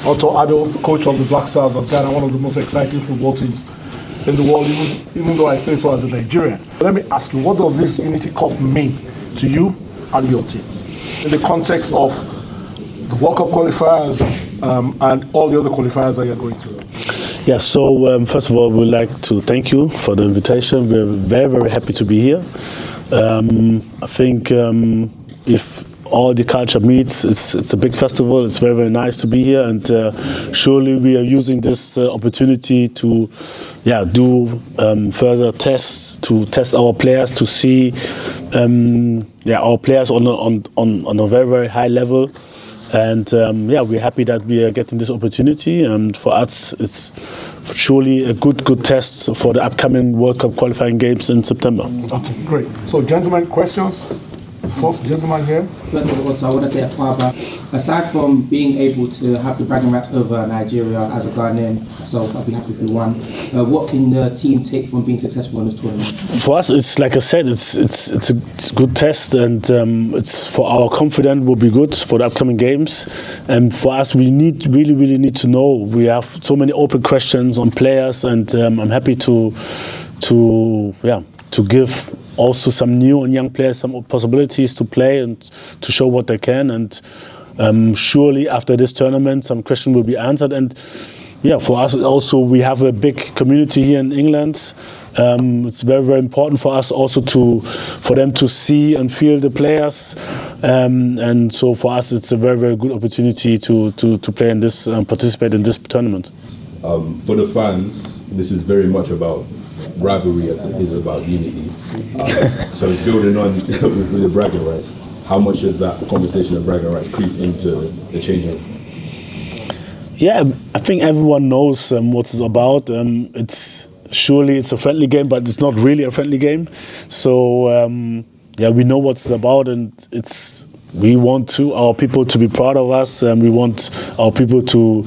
Otto, Addo, coach of the Black Stars of Ghana, one of the most exciting football teams in the world, even though I say so as a Nigerian. Let me ask you, what does this Unity Cup mean to you and your team in the context of the World Cup qualifiers and all the other qualifiers that you're going through? Yeah, so first of all, we'd like to thank you for the invitation. We're very, very happy to be here. I think if all the culture meets, it's a big festival. It's very, very nice to be here, and surely we are using this opportunity to do further tests, to test our players, to see our players on a very, very high level. And we're happy that we are getting this opportunity, and for us it's surely a good test for the upcoming World Cup qualifying games in September. Okay, great. So gentlemen, questions? First gentleman here. First of all, I want to say, aside from being able to have the bragging rights over Nigeria as a Ghanaian myself, I'd be happy if we won. What can the team take from being successful in this tournament? For us, it's like I said, it's a good test, and it's for our confidence will be good for the upcoming games. And for us, we really need to know. We have so many open questions on players, and I'm happy to give also some new and young players some possibilities to play and to show what they can. And surely after this tournament, some questions will be answered. And for us also, we have a big community here in England. It's very, very important for us also for them to see and feel the players. And so for us, it's a very, very good opportunity to play in this, participate in this tournament. For the fans, this is very much about rivalry as it is about unity. So building on with the bragging rights, how much does that conversation of bragging rights creep into the changing room? Yeah, I think everyone knows what it's about. Surely it's a friendly game, but it's not really a friendly game. So we know what it's about, and we want our people to be proud of us, and we want our people to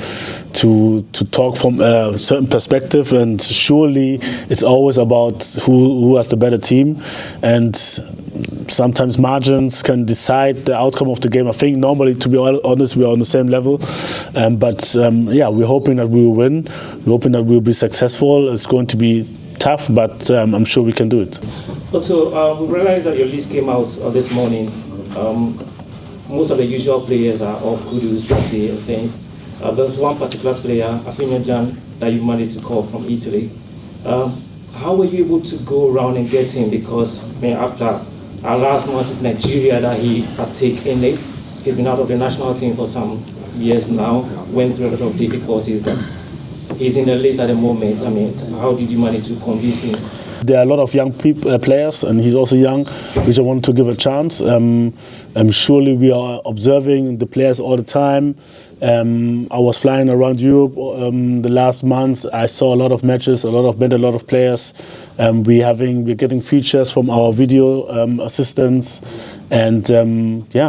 talk from a certain perspective. And surely it's always about who has the better team, and sometimes margins can decide the outcome of the game. I think normally, to be honest, we are on the same level, but we're hoping that we will win. We're hoping that we'll be successful. It's going to be tough, but I'm sure we can do it. Otto, we realized that your list came out this morning. Most of the usual players are off Kudus, Patti and things. There's one particular player, Jan, that you managed to call from Italy. How were you able to go around and get him? Because after our last match with Nigeria that he partake in it, he's been out of the national team for some years now, went through a lot of difficulties, but he's in the list at the moment. How did you manage to convince him? There are a lot of young players, and he's also young, which I want to give a chance. Surely we are observing the players all the time. I was flying around Europe the last months. I saw a lot of matches, met a lot of players. We're getting features from our video assistants, and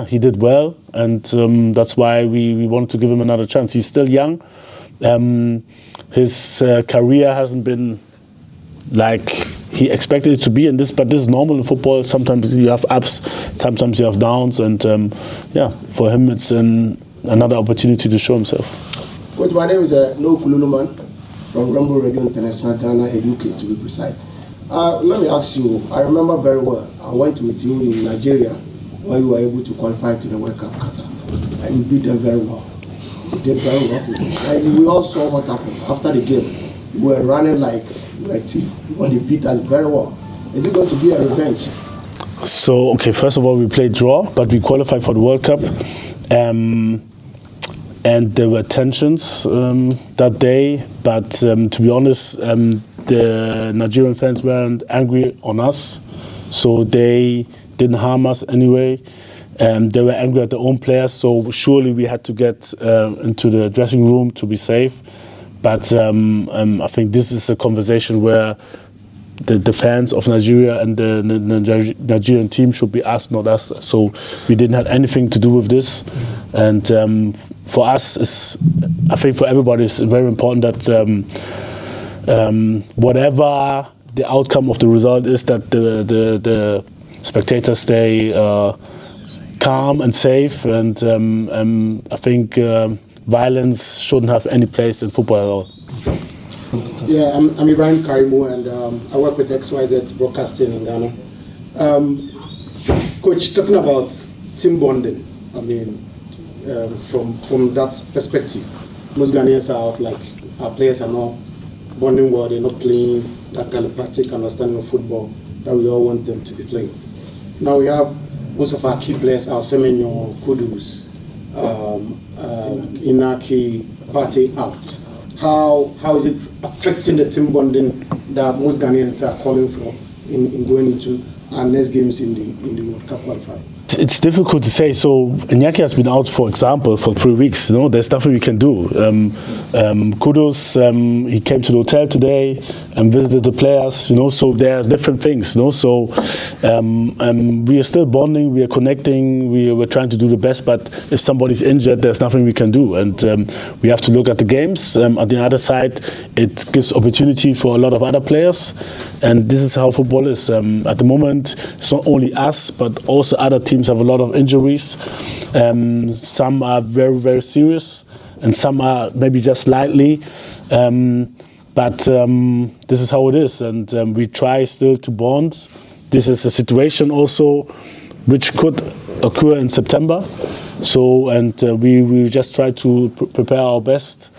he did well, and that's why we wanted to give him another chance. He's still young. His career hasn't been like he expected it to be, but this is normal in football. Sometimes you have ups, sometimes you have downs, and for him it's another opportunity to show himself. Coach, my name is No Kululuman from Rumble Radio International Ghana, UK to be precise. Let me ask you, I remember very well, I went with you in Nigeria when you were able to qualify to the World Cup Qatar, and you beat them very well. You did very well. And we all saw what happened after the game. You were running like a thief, but they beat us very well. Is it going to be a revenge? So, first of all, we played draw, but we qualified for the World Cup. And there were tensions that day, but to be honest, the Nigerian fans weren't angry on us, so they didn't harm us anyway. They were angry at their own players, so surely we had to get into the dressing room to be safe. But I think this is a conversation where the fans of Nigeria and the Nigerian team should be asked, not us. So we didn't have anything to do with this. And for us, I think for everybody, it's very important that whatever the outcome of the result is, that the spectators stay calm and safe. And I think violence shouldn't have any place in football at all. Yeah, I'm Ibrahim Karimu, and I work with XYZ Broadcasting in Ghana. Coach, talking about team bonding, I mean, from that perspective, most Ghanaians are like, our players are not bonding well, they're not playing that telepathic understanding of football that we all want them to be playing. Now we have most of our key players are Semenyo, Kudus, Inaki, Partey out. How is it affecting the team bonding that most Ghanaians are calling for in going into our next games in the World Cup qualifier? It's difficult to say. So Iñaki has been out, for example, for 3 weeks. You know, there's nothing we can do. Kudos, he came to the hotel today and visited the players. You know, so there are different things. You know, so we are still bonding, we are connecting, we're trying to do the best. But if somebody's injured, there's nothing we can do, and we have to look at the games. On the other side, it gives opportunity for a lot of other players, and this is how football is. At the moment, it's not only us, but also other teams have a lot of injuries. Some are very, very serious, and some are maybe just lightly. But this is how it is, and we try still to bond. This is a situation also which could occur in September. So, and we just try to prepare our best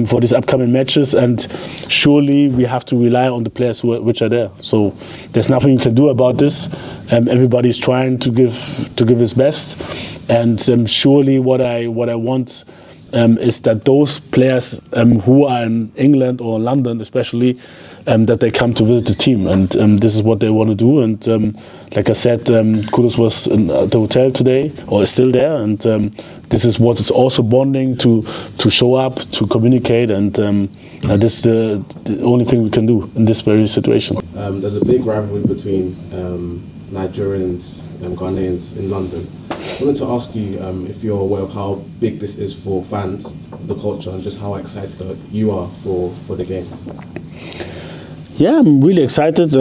for these upcoming matches, and surely we have to rely on the players which are there. So there's nothing you can do about this. Everybody's trying to give his best, and surely what I want is that those players who are in England or London especially, that they come to visit the team, and this is what they want to do. And like I said, Kudus was at the hotel today, or is still there, and this is what is also bonding to show up, to communicate, and this is the only thing we can do in this very situation. There's a big rivalry between Nigerians and Ghanaians in London. I wanted to ask you if you're aware of how big this is for fans, the culture, and just how excited you are for the game. Yeah, I'm really excited.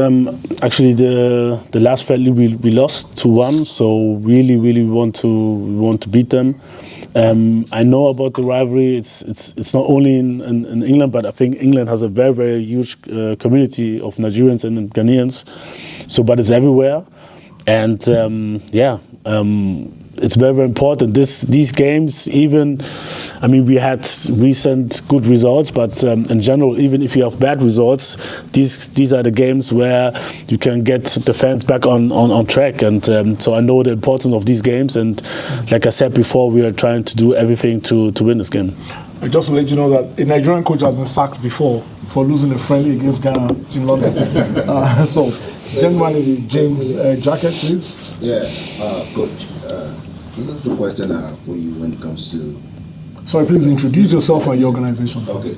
Actually, the last friendly we lost 2-1, so really we want to beat them. I know about the rivalry. It's not only in England, but I think England has a very, very huge community of Nigerians and Ghanaians. So, but it's everywhere, and it's very, very important. These games, even, I mean, we had recent good results, but in general, even if you have bad results, these are the games where you can get the fans back on track. And so I know the importance of these games. And like I said before, we are trying to do everything to win this game. Just to let you know that a Nigerian coach has been sacked before for losing a friendly against Ghana in London. So, gentleman in the James jacket, please. Yeah, coach. This is the question I have for you when it comes to... Sorry, please introduce yourself and your organization. Okay.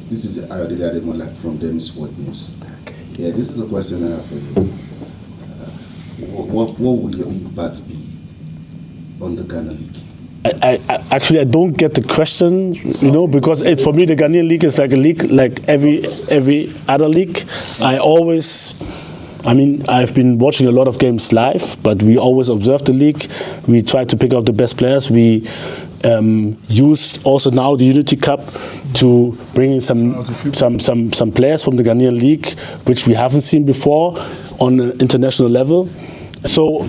This is Ayodele Ademola from Demi Sport News. Okay. Yeah, this is a question I have for you. What would your impact be on the Ghana League? I actually don't get the question, you know, because it's, for me, the Ghanaian league is like a league like every other league. I've been watching a lot of games live, but we always observe the league. We try to pick out the best players. We use also now the Unity Cup to bring in some players from the Ghanaian league, which we haven't seen before on an international level. So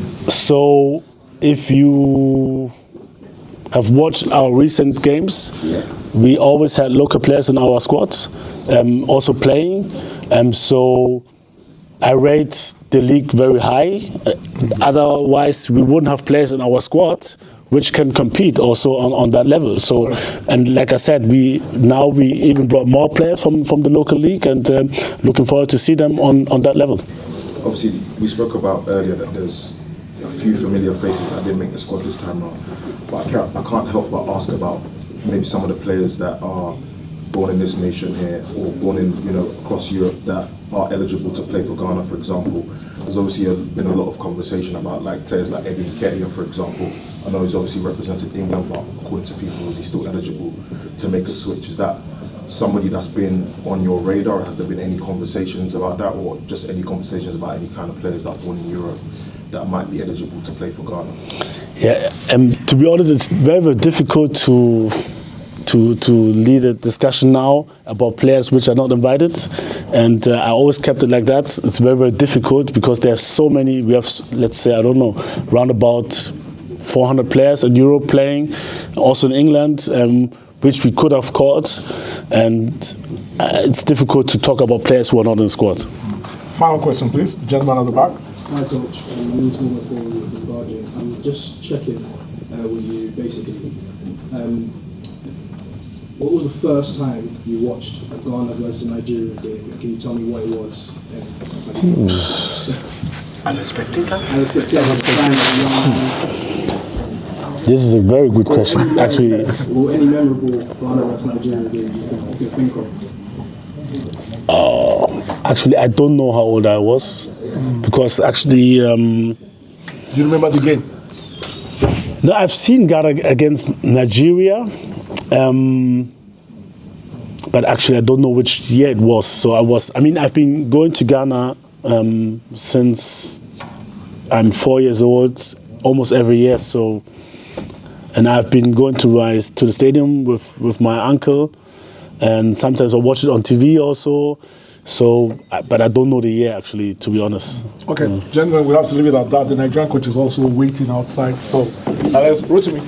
if you have watched our recent games, we always had local players in our squads, also playing. So I rate the league very high. Otherwise, we wouldn't have players in our squad which can compete also on that level. So, and like I said, we even brought more players from the local league, and looking forward to see them on that level. Obviously, we spoke about earlier that there's a few familiar faces that didn't make the squad this time around. But I can't help but ask about maybe some of the players that are born in this nation here, or born in, across Europe, that are eligible to play for Ghana, for example. There's obviously been a lot of conversation about players like Eddie Nketiah, for example. I know he's obviously represented England, but according to FIFA, is he still eligible to make a switch? Is that somebody that's been on your radar? Has there been any conversations about that, or just any conversations about any kind of players that are born in Europe that might be eligible to play for Ghana? Yeah, to be honest, it's very, very difficult to to lead a discussion now about players which are not invited, and I always kept it like that. It's very, very difficult because there's so many. We have, let's say, I don't know, around about 400 players in Europe playing, also in England, which we could have caught, and it's difficult to talk about players who are not in the squad. Final question, please. The gentleman at the back. Hi, Coach. My name is Mohamed from Guardian. I'm just checking with you, basically. What was the first time you watched a Ghana versus Nigeria game? Can you tell me what it was? As a spectator? As a spectator. This is a very good question, actually. Or any memorable Ghana versus Nigeria game you can think of? Actually, I don't know how old I was, because actually... Do you remember the game? No, I've seen Ghana against Nigeria, but actually I don't know which year it was. So I've been going to Ghana since I'm 4 years old, almost every year. So, and I've been going to the stadium with my uncle, and sometimes I watch it on TV also. So, but I don't know the year actually, to be honest. Okay, gentlemen, we'll have to leave it at that. The Nigerian coach is also waiting outside. So, Rotimi,